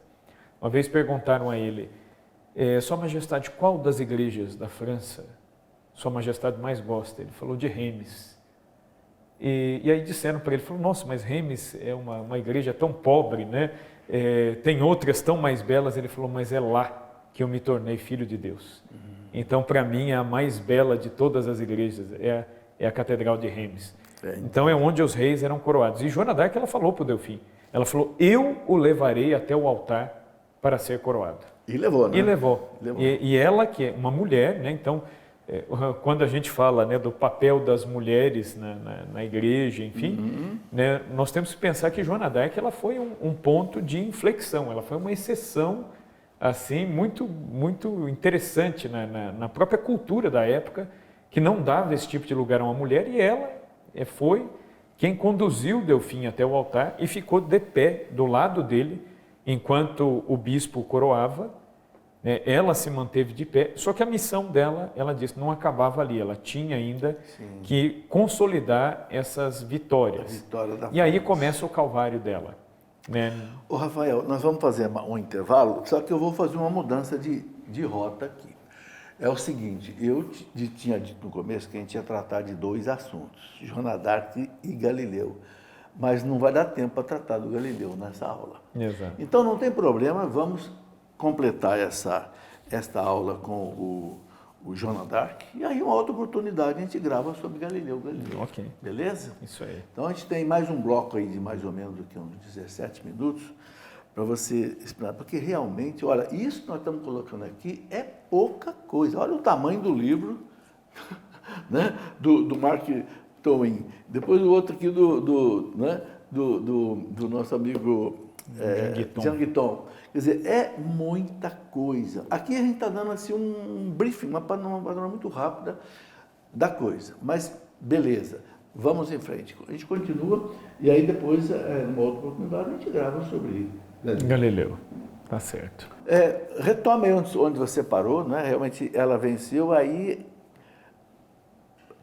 uma vez perguntaram a ele, Sua Majestade, qual das igrejas da França Sua Majestade mais gosta? Ele falou de Reims. E aí disseram para ele, nossa, mas Reims é uma igreja tão pobre, né? Tem outras tão mais belas. Ele falou, mas é lá que eu me tornei filho de Deus. Então, para mim, a mais bela de todas as igrejas é a Catedral de Reims. Então, é onde os reis eram coroados. E Joana d'Arc, ela falou para o Delfim, ela falou, eu o levarei até o altar para ser coroado. E levou, né? E levou. E ela, que é uma mulher, né? Então, quando a gente fala, né, do papel das mulheres na igreja, enfim, né, nós temos que pensar que Joana d'Arc ela foi um ponto de inflexão, ela foi uma exceção assim, muito, muito interessante na própria cultura da época, que não dava esse tipo de lugar a uma mulher, e ela foi quem conduziu Delfim até o altar e ficou de pé do lado dele, enquanto o bispo coroava, né, ela se manteve de pé, só que a missão dela, ela disse, não acabava ali, ela tinha ainda que consolidar essas vitórias. E aí começa o calvário dela. Ô Rafael, nós vamos fazer um intervalo, só que eu vou fazer uma mudança de rota aqui. É o seguinte, eu tinha dito no começo que a gente ia tratar de dois assuntos, Joana d'Arc e Galileu, mas não vai dar tempo para tratar do Galileu nessa aula. Exato. Então não tem problema, vamos completar esta aula com o Joana d'Arc, e aí uma outra oportunidade a gente grava sobre Galileu. Ok. Beleza? Isso aí. Então a gente tem mais um bloco aí de mais ou menos uns 17 minutos para você explicar, porque realmente, olha, isso que nós estamos colocando aqui é pouca coisa. Olha o tamanho do livro, né? do Mark Twain. Depois o outro aqui do nosso amigo Jean Guiton. Quer dizer, é muita coisa. Aqui a gente está dando assim um briefing, uma panorama muito rápida da coisa. Mas, beleza, vamos em frente. A gente continua e aí depois, numa outra oportunidade, a gente grava sobre Galileu. Tá certo. Retome onde você parou, né? Realmente ela venceu, aí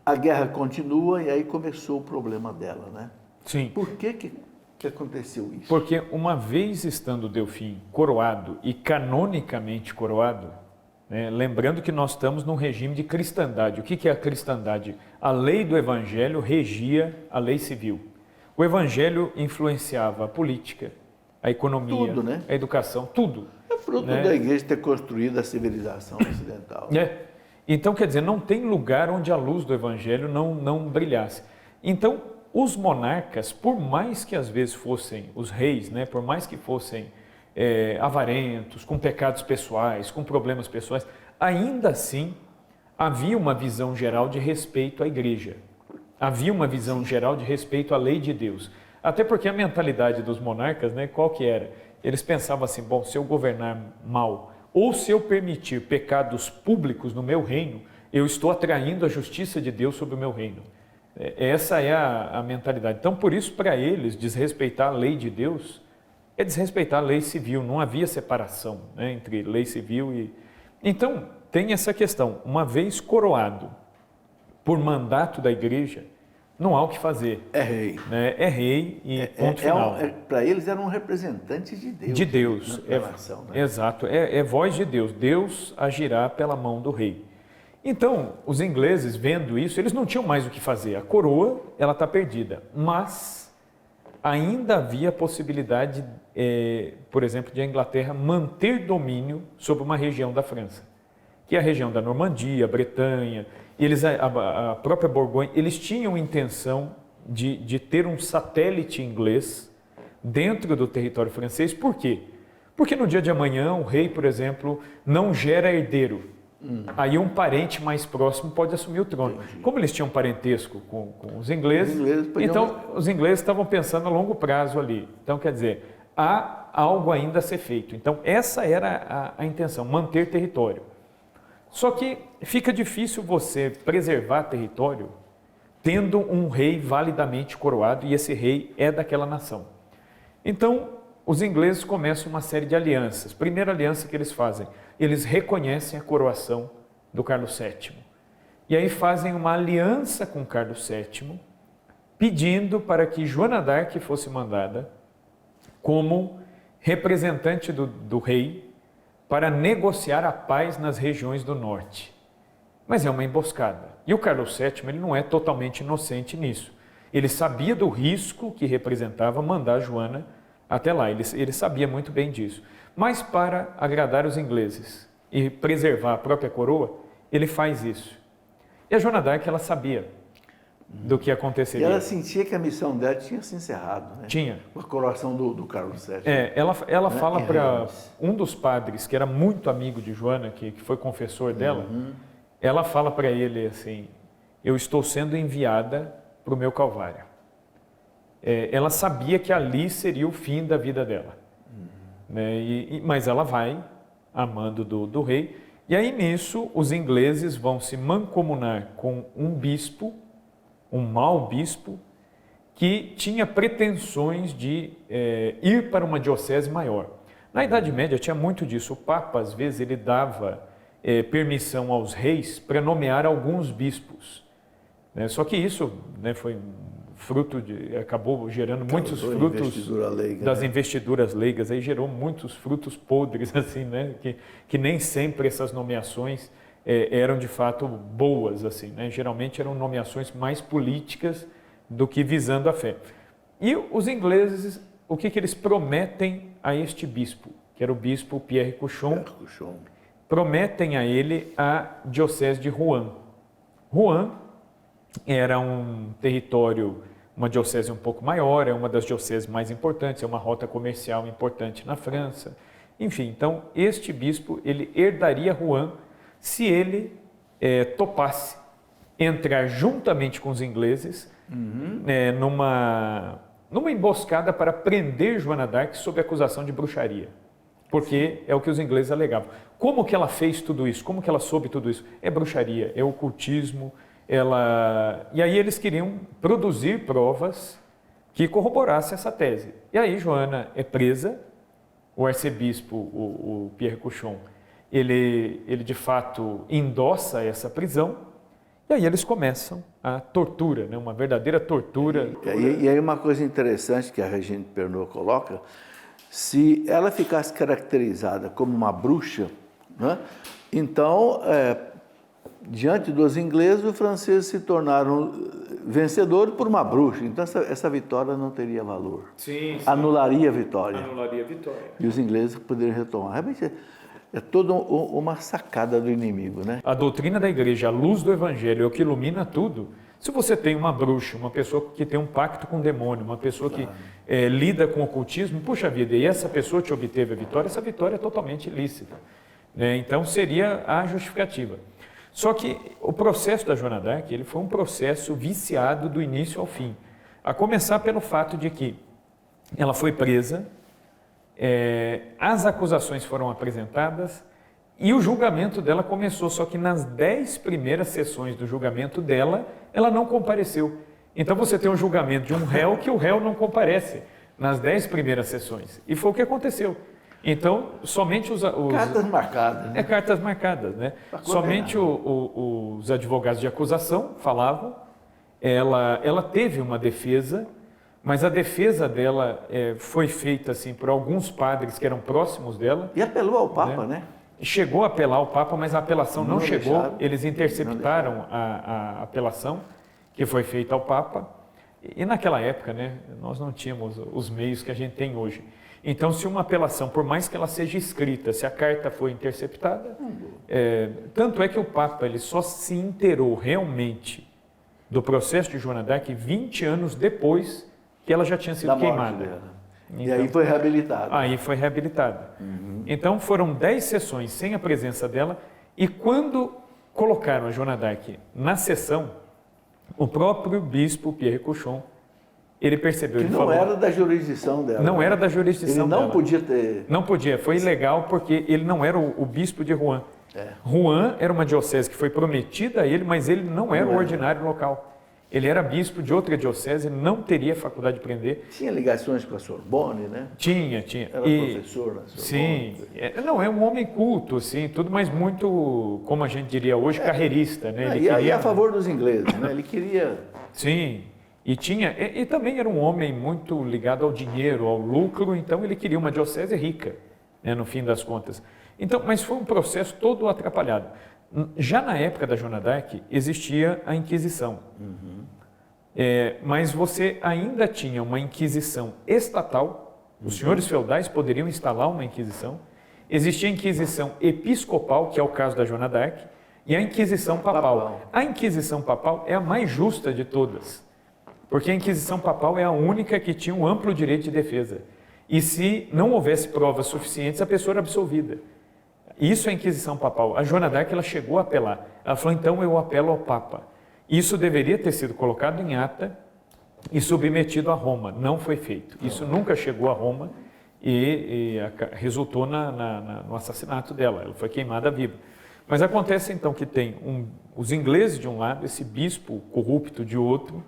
a guerra continua e aí começou o problema dela, né? Sim. Por que aconteceu isso? Porque uma vez estando Delfim coroado e canonicamente coroado, né, lembrando que nós estamos num regime de cristandade. O que é a cristandade? A lei do Evangelho regia a lei civil. O Evangelho influenciava a política, a economia, tudo, né? A educação, tudo. É fruto né? da igreja ter construído a civilização ocidental. Então, quer dizer, não tem lugar onde a luz do Evangelho não brilhasse. Então, os monarcas, por mais que às vezes fossem os reis, né, por mais que fossem avarentos, com pecados pessoais, com problemas pessoais, ainda assim havia uma visão geral de respeito à igreja. Havia uma visão geral de respeito à lei de Deus. Até porque a mentalidade dos monarcas, né, qual que era? eles pensavam assim, bom, se eu governar mal, ou se eu permitir pecados públicos no meu reino, eu estou atraindo a justiça de Deus sobre o meu reino. Essa é a mentalidade. Então, por isso, para eles, desrespeitar a lei de Deus é desrespeitar a lei civil. Não havia separação, né, entre lei civil e... Então, tem essa questão. Uma vez coroado por mandato da igreja, não há o que fazer. É rei. Né? É rei e ponto final. Para eles era um representante de Deus. De Deus. Na nação, né? Exato. É voz de Deus. Deus agirá pela mão do rei. Então, os ingleses, vendo isso, eles não tinham mais o que fazer. A coroa, ela está perdida. Mas ainda havia a possibilidade, por exemplo, de a Inglaterra manter domínio sobre uma região da França, que é a região da Normandia, a Bretanha, a própria Borgonha. Eles tinham intenção de ter um satélite inglês dentro do território francês. Por quê? Porque no dia de amanhã o rei, por exemplo, não gera herdeiro. Aí um parente mais próximo pode assumir o trono. Entendi. Como eles tinham parentesco com os ingleses, então os ingleses estavam pensando a longo prazo ali. Então, quer dizer, há algo ainda a ser feito. Então, essa era a intenção, manter território. Só que fica difícil você preservar território tendo um rei validamente coroado e esse rei é daquela nação. Então, os ingleses começam uma série de alianças. Primeira aliança que eles fazem, eles reconhecem a coroação do Carlos VII. E aí fazem uma aliança com Carlos VII, pedindo para que Joana d'Arc fosse mandada como representante do rei para negociar a paz nas regiões do norte. Mas é uma emboscada. E o Carlos VII ele não é totalmente inocente nisso. Ele sabia do risco que representava mandar Joana até lá, ele sabia muito bem disso. Mas para agradar os ingleses e preservar a própria coroa, ele faz isso. E a Joana d'Arc, ela sabia do que aconteceria. E ela sentia que a missão dela tinha se encerrado, né? Tinha. Com a coroação do Carlos VII. Ela fala para um dos padres, que era muito amigo de Joana, que foi confessor dela, ela fala para ele assim, eu estou sendo enviada para o meu Calvário. Ela sabia que ali seria o fim da vida dela. Né? Mas ela vai, amando do rei, e aí nisso os ingleses vão se mancomunar com um bispo, um mau bispo, que tinha pretensões de ir para uma diocese maior. Na Idade Média tinha muito disso. O Papa, às vezes, ele dava permissão aos reis para nomear alguns bispos. Né? Só que isso, né, foi fruto acabou gerando muitos frutos das investiduras leigas, aí gerou muitos frutos podres, assim, né? Que nem sempre essas nomeações eram de fato boas, assim, né? Geralmente eram nomeações mais políticas do que visando a fé. E os ingleses, o que eles prometem a este bispo, que era o bispo Pierre Cauchon, prometem a ele a diocese de Rouen. Rouen era um território, uma diocese um pouco maior, é uma das dioceses mais importantes, é uma rota comercial importante na França. Enfim, então este bispo, ele herdaria Rouen se ele topasse entrar juntamente com os ingleses numa emboscada para prender Joana d'Arc sob acusação de bruxaria. Porque é o que os ingleses alegavam. Como que ela fez tudo isso? Como que ela soube tudo isso? É bruxaria, é ocultismo. E aí eles queriam produzir provas que corroborassem essa tese. E aí Joana é presa, o arcebispo, o Pierre Cauchon, ele de fato endossa essa prisão, e aí eles começam a tortura, né? Uma verdadeira tortura. E aí uma coisa interessante que a Regine Pernot coloca, se ela ficasse caracterizada como uma bruxa, né? Então, diante dos ingleses, os franceses se tornaram vencedores por uma bruxa. Então, essa vitória não teria valor. Sim. Anularia a vitória. Anularia a vitória. E os ingleses poderiam retomar. Realmente é toda uma sacada do inimigo, né? A doutrina da igreja, a luz do evangelho, é o que ilumina tudo. Se você tem uma bruxa, uma pessoa que tem um pacto com o demônio, uma pessoa que lida com o ocultismo, puxa vida, e essa pessoa te obteve a vitória, essa vitória é totalmente ilícita. Então, seria a justificativa. Só que o processo da Joana d'Arc, ele foi um processo viciado do início ao fim. A começar pelo fato de que ela foi presa, as acusações foram apresentadas e o julgamento dela começou, só que nas 10 primeiras sessões do julgamento dela, ela não compareceu. Então você tem um julgamento de um réu que o réu não comparece nas 10 primeiras sessões. E foi o que aconteceu. Então, somente os Cartas marcadas, né? Cartas marcadas, né? Somente os advogados de acusação falavam, ela teve uma defesa, mas a defesa dela foi feita assim por alguns padres que eram próximos dela. E apelou ao Papa, né? Chegou a apelar ao Papa, mas a apelação não chegou. Deixaram, eles interceptaram a apelação que foi feita ao Papa. E naquela época, né, nós não tínhamos os meios que a gente tem hoje. Então, se uma apelação, por mais que ela seja escrita, se a carta foi interceptada, tanto é que o Papa ele só se inteirou realmente do processo de Joana d'Arc 20 anos depois que ela já tinha sido queimada. Então, e aí foi reabilitada. Aí foi reabilitada. Então, foram 10 sessões sem a presença dela, e quando colocaram a Joana d'Arc na sessão, o próprio bispo Pierre Cauchon, ele percebeu. Que não era da jurisdição dela. Não era da jurisdição dela. Ele não dela. podia ter... Não podia, foi ilegal porque ele não era o bispo de Rouen. Rouen era uma diocese que foi prometida a ele, mas ele não era o ordinário local. Ele era bispo de outra diocese, não teria faculdade de prender. Tinha ligações com a Sorbonne, né? Tinha. Era professor na Sorbonne. Sim, não, é um homem culto, assim, tudo, mas muito, como a gente diria hoje, carreirista, né? Ele queria... a favor dos ingleses, né? Ele queria... Sim, e também era um homem muito ligado ao dinheiro, ao lucro, então ele queria uma diocese rica, né, no fim das contas. Então, mas foi um processo todo atrapalhado. Já na época da Joana d'Arc existia a Inquisição, mas você ainda tinha uma Inquisição estatal, os senhores feudais poderiam instalar uma Inquisição, existia a Inquisição episcopal, que é o caso da Joana d'Arc, e a Inquisição papal. A Inquisição papal é a mais justa de todas, porque a Inquisição papal é a única que tinha um amplo direito de defesa, e se não houvesse provas suficientes, a pessoa era absolvida. Isso é a Inquisição papal. A Joana d'Arc ela chegou a apelar. Ela falou, então eu apelo ao Papa. Isso deveria ter sido colocado em ata e submetido a Roma. Não foi feito. Isso nunca chegou a Roma e resultou no assassinato dela. Ela foi queimada viva. Mas acontece então que tem os ingleses de um lado, esse bispo corrupto de outro.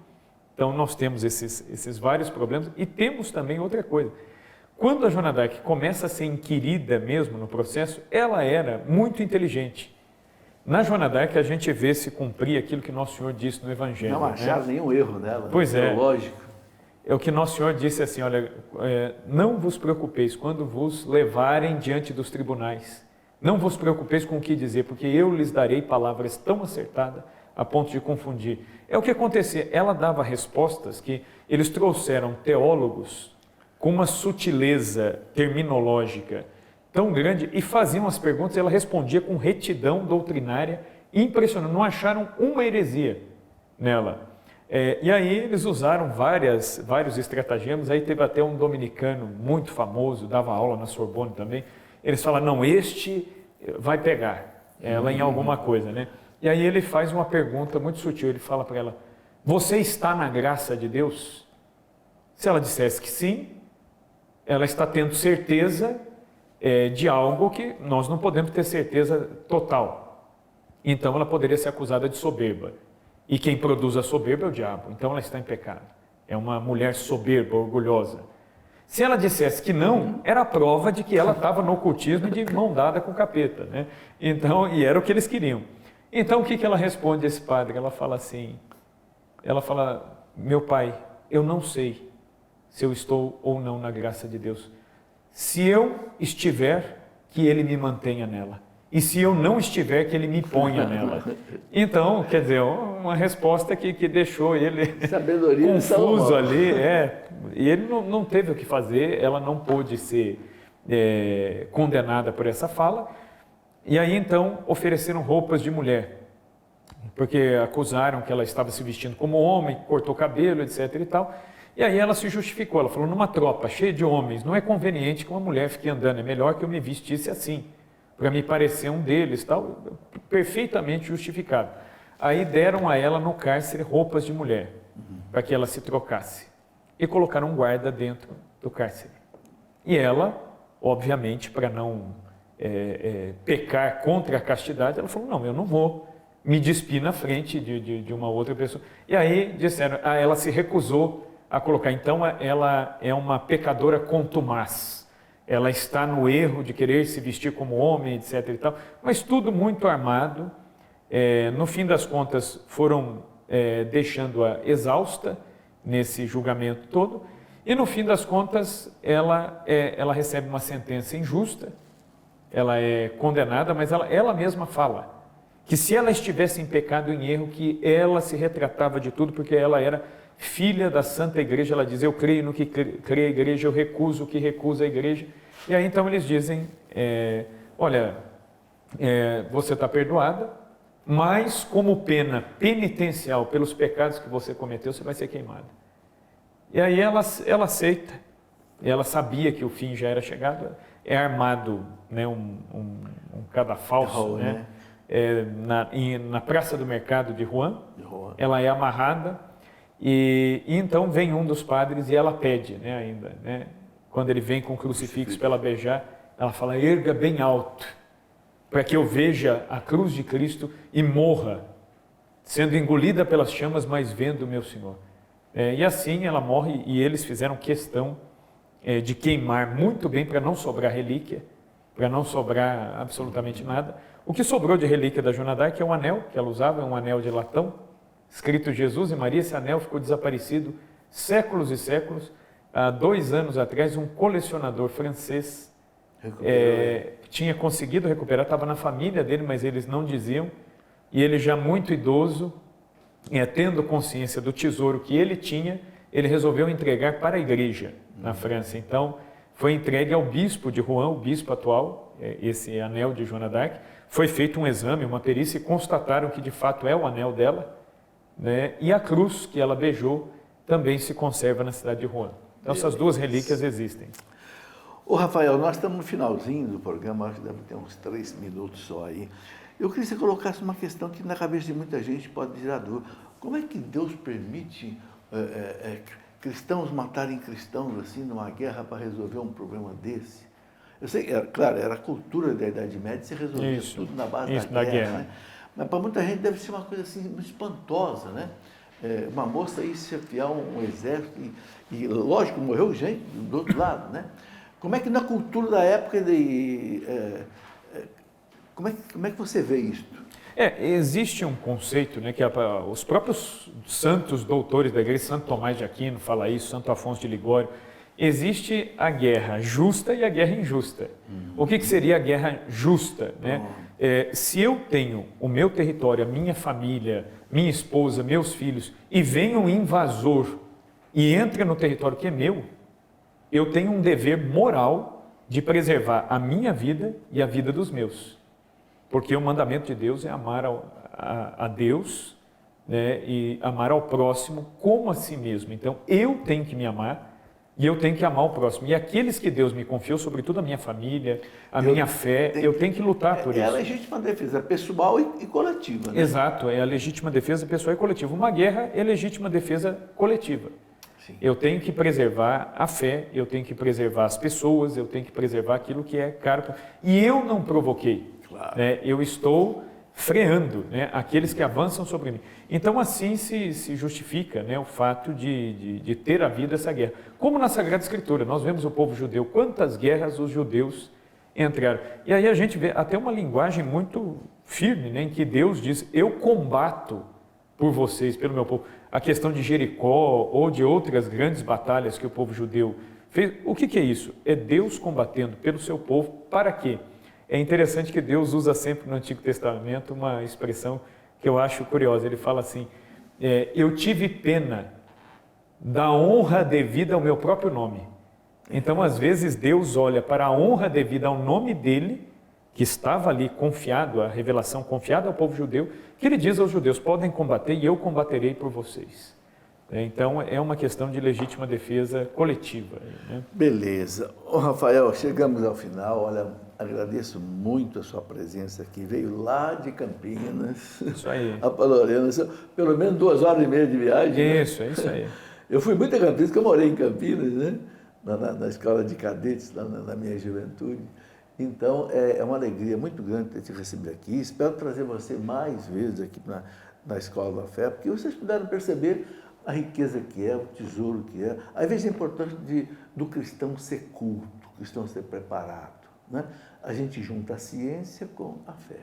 Então nós temos esses vários problemas e temos também outra coisa. Quando a Joana d'Arc começa a ser inquirida mesmo no processo, ela era muito inteligente. Na Joana d'Arc a gente vê se cumprir aquilo que Nosso Senhor disse no Evangelho. Não acharam nenhum erro nela. Pois é. Lógico. É o que Nosso Senhor disse assim, olha, não vos preocupeis quando vos levarem diante dos tribunais. Não vos preocupeis com o que dizer, porque eu lhes darei palavras tão acertadas a ponto de confundir. É o que acontecia. Ela dava respostas que eles trouxeram teólogos com uma sutileza terminológica tão grande e faziam as perguntas, ela respondia com retidão doutrinária impressionante, não acharam uma heresia nela. E aí eles usaram vários estratagemas, aí teve até um dominicano muito famoso, dava aula na Sorbonne também, eles falaram, não, este vai pegar ela em alguma coisa, né? E aí ele faz uma pergunta muito sutil, ele fala para ela, você está na graça de Deus? Se ela dissesse que sim, ela está tendo certeza de algo que nós não podemos ter certeza total. Então ela poderia ser acusada de soberba. E quem produz a soberba é o diabo. Então ela está em pecado. É uma mulher soberba, orgulhosa. Se ela dissesse que não, era a prova de que ela estava no ocultismo de mão dada com o capeta, né? Então, e era o que eles queriam. Então o que ela responde a esse padre? Ela fala assim, meu pai, eu não sei se eu estou ou não na graça de Deus. Se eu estiver, que Ele me mantenha nela. E se eu não estiver, que Ele me ponha nela. Então, quer dizer, uma resposta que deixou ele confuso ali. E ele não teve o que fazer, ela não pôde ser condenada por essa fala. E aí, então, ofereceram roupas de mulher. Porque acusaram que ela estava se vestindo como homem, cortou cabelo, etc. e tal. E aí ela se justificou, ela falou, numa tropa cheia de homens, não é conveniente que uma mulher fique andando, é melhor que eu me vestisse assim, para me parecer um deles, tal, perfeitamente justificado. Aí deram a ela no cárcere roupas de mulher, para que ela se trocasse, e colocaram um guarda dentro do cárcere. E ela obviamente, para não pecar contra a castidade, ela falou, não, eu não vou me despir na frente de uma outra pessoa. E aí disseram, ela se recusou a colocar. Então, ela é uma pecadora contumaz. Ela está no erro de querer se vestir como homem, etc. e tal, mas tudo muito armado. No fim das contas, foram deixando-a exausta nesse julgamento todo. E no fim das contas, ela recebe uma sentença injusta. Ela é condenada, mas ela mesma fala que se ela estivesse em pecado, em erro, que ela se retratava de tudo, porque ela era filha da Santa Igreja. Ela diz, eu creio no que crê a Igreja, eu recuso o que recusa a Igreja. E aí então eles dizem, olha, você está perdoada, mas como pena penitencial pelos pecados que você cometeu, você vai ser queimada. E aí ela aceita, ela sabia que o fim já era chegado, é armado, né, um cadafalso, né? Na Praça do Mercado de Rouen, ela é amarrada e então vem um dos padres e ela pede, né, ainda, né, quando ele vem com o crucifixo para ela beijar, ela fala, erga bem alto, para que eu veja a cruz de Cristo e morra, sendo engolida pelas chamas, mas vendo o meu Senhor. E assim ela morre e eles fizeram questão de queimar muito bem para não sobrar relíquia, para não sobrar absolutamente nada. O que sobrou de relíquia da Joana d'Arc é um anel que ela usava, um anel de latão, escrito Jesus e Maria. Esse anel ficou desaparecido séculos e séculos. Há 2 anos atrás, um colecionador francês tinha conseguido recuperar, estava na família dele, mas eles não diziam, e ele já muito idoso, tendo consciência do tesouro que ele tinha, ele resolveu entregar para a igreja na França. Então, foi entregue ao bispo de Rouen, o bispo atual, esse anel de Joana d'Arc. Foi feito um exame, uma perícia, e constataram que de fato é o anel dela, né? E a cruz que ela beijou também se conserva na cidade de Rouen. Então, essas 2 relíquias existem. Ô Rafael, nós estamos no finalzinho do programa, acho que deve ter uns 3 minutos só aí. Eu queria que você colocasse uma questão que na cabeça de muita gente pode gerar dúvida. Como é que Deus permite cristãos matarem cristãos assim numa guerra para resolver um problema desse? Eu sei, claro, era a cultura da Idade Média, você resolvia tudo na base da guerra. Né? Mas para muita gente deve ser uma coisa assim espantosa, né? Uma moça aí se afiar um exército e lógico, morreu gente do outro lado, né? Como é que na cultura da época, como é que você vê isso? Existe um conceito, né, que os próprios santos doutores da igreja, Santo Tomás de Aquino fala isso, Santo Afonso de Ligório, existe a guerra justa e a guerra injusta. O que seria a guerra justa? Né? Se eu tenho o meu território, a minha família, minha esposa, meus filhos, e vem um invasor e entra no território que é meu, eu tenho um dever moral de preservar a minha vida e a vida dos meus. Porque o mandamento de Deus é amar a Deus, né, e amar ao próximo como a si mesmo. Então, eu tenho que me amar e eu tenho que amar o próximo. E aqueles que Deus me confiou, sobretudo a minha família, a minha fé, eu tenho que lutar por isso. É a legítima defesa pessoal e coletiva. Né? Exato, é a legítima defesa pessoal e coletiva. Uma guerra é legítima defesa coletiva. Sim. Eu tenho que preservar a fé, eu tenho que preservar as pessoas, eu tenho que preservar aquilo que é caro. E eu não provoquei. Claro. Né? Eu estou freando, né, aqueles que avançam sobre mim. Então assim se justifica, né, o fato de ter havido essa guerra. Como na Sagrada Escritura, nós vemos o povo judeu, quantas guerras os judeus entraram. E aí a gente vê até uma linguagem muito firme, né, em que Deus diz, eu combato por vocês, pelo meu povo. A questão de Jericó ou de outras grandes batalhas que o povo judeu fez. O que é isso? É Deus combatendo pelo seu povo. Para quê? É interessante que Deus usa sempre no Antigo Testamento uma expressão que eu acho curiosa. Ele fala assim, eu tive pena da honra devida ao meu próprio nome. Então, às vezes, Deus olha para a honra devida ao nome dele, que estava ali confiado, a revelação confiada ao povo judeu, que ele diz aos judeus, podem combater e eu combaterei por vocês. Então, é uma questão de legítima defesa coletiva. Né? Beleza. Ô, Rafael, chegamos ao final. Olha, agradeço muito a sua presença aqui. Veio lá de Campinas. Isso aí. A Lorena, pelo menos 2 horas e meia de viagem. Isso, né? É isso aí. Eu fui muito a Campinas, porque eu morei em Campinas, né? na escola de cadetes, lá na minha juventude. Então, é uma alegria muito grande ter te recebido aqui. Espero trazer você mais vezes aqui na Escola da Fé, porque vocês puderam perceber a riqueza que é, o tesouro que é. Às vezes é importante do cristão ser culto, o cristão ser preparado, né? A gente junta a ciência com a fé.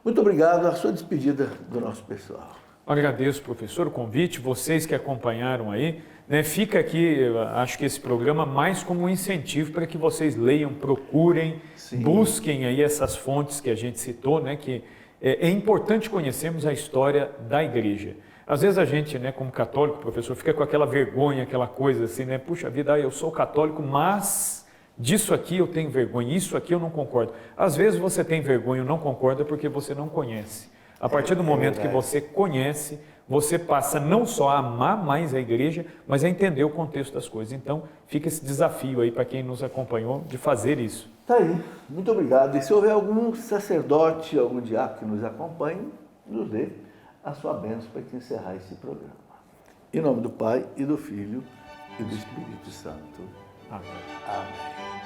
Muito obrigado. A sua despedida do nosso pessoal. Agradeço, professor, o convite, vocês que acompanharam aí, né? Fica aqui, acho que esse programa mais como um incentivo para que vocês leiam, procurem, Sim. Busquem aí essas fontes que a gente citou, né? Que é importante conhecermos a história da igreja. Às vezes a gente, né, como católico, professor, fica com aquela vergonha, aquela coisa assim, né? Puxa vida, eu sou católico, mas disso aqui eu tenho vergonha, isso aqui eu não concordo. Às vezes você tem vergonha ou não concorda porque você não conhece. A partir do momento que você conhece, você passa não só a amar mais a igreja, mas a entender o contexto das coisas. Então, fica esse desafio aí para quem nos acompanhou de fazer isso. Tá aí, muito obrigado. E se houver algum sacerdote, algum diácono que nos acompanhe, nos dê a sua bênção para que encerrar esse programa. Em nome do Pai, e do Filho, e do Espírito Santo. Amém. Amém.